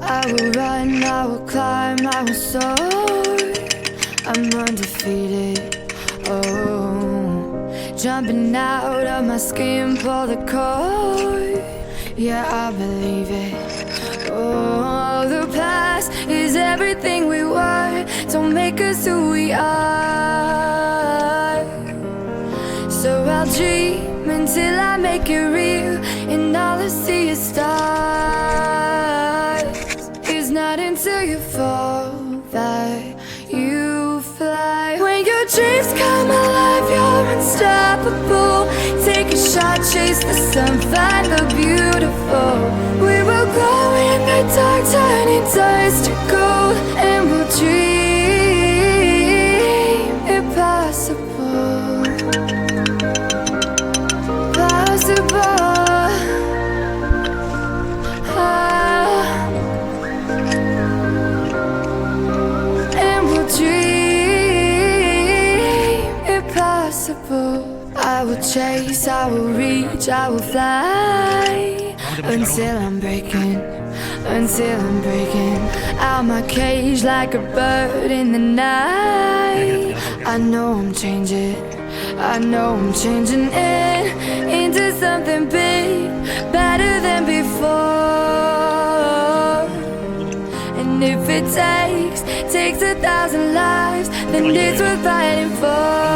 I will run, I will climb, I will soar. I'm undefeated. Oh, jumping out of my skin, pull the cord. Yeah, I believe it. Oh, the past is everything we were. Don't make us who we are. So I'll dream until I make it real, and all I see is stars. It's not until you fall that you fly. When your dreams come alive, you're unstoppable. Take a shot, chase the sun, find the beautiful. We will glow in the dark, turning dust to gold, and we'll dream impossible. Possible. I will chase, I will reach, I will fly until I'm breaking out my cage like a bird in the night. I know I'm changing it into something big, better than before. And if it takes 1,000 lives, then it's worth fighting for.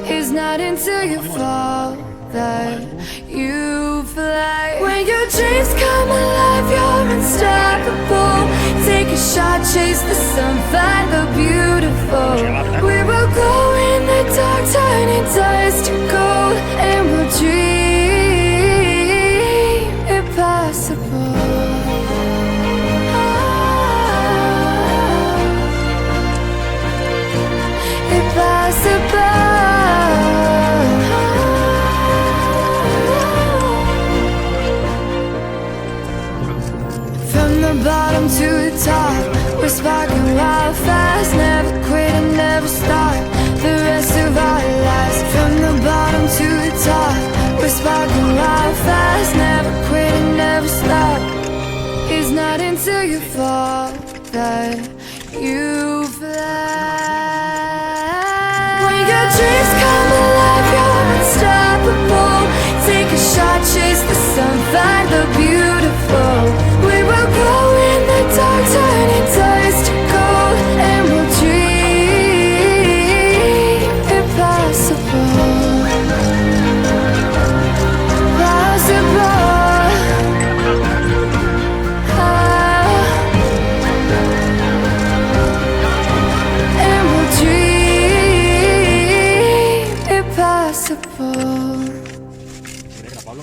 It's not until you fall that you fly. When your dreams come alive, you're unstoppable. Take a shot, chase the sun, find the beautiful. We will go in the dark, turning dust to gold, and we'll dream impossible. Impossible. From the bottom to the top, we're sparking wild fast. Never quit and never stop the rest of our lives. From the bottom to the top, we're sparking wild fast. Never quit and never stop. It's not until you fall that you fly. When your dreams come alive, you're unstoppable. Take a shot, chase the sun, find the beautiful. We will go in the dark, turning dust to gold, and we'll dream impossible. Possible. And we'll dream impossible. Pablo,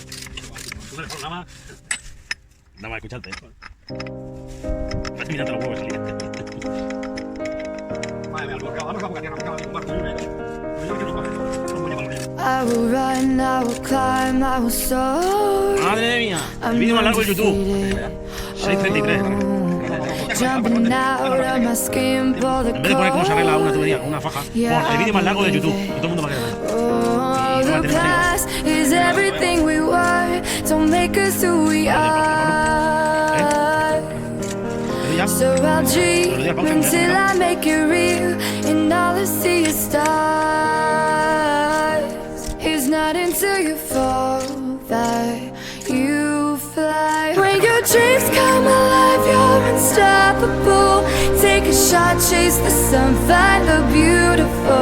tú del programa, nada más escucharte. Estás mirando los huevos salir. I will run, I will climb, I will soar. Madre mía, el vídeo más largo de YouTube. 6:33. Jumping out of my skin, pull the En vez de poner cómo se arregla una tubería con una faja, pon el vídeo más largo de YouTube y todo el mundo va a querer. Oh, the past is everything we were. Don't make us who we are. So I'll dream until I make it real, and all I see is stars. It's not until you fall that you fly. When your dreams come alive, you're unstoppable. Take a shot, chase the sun, find the beautiful.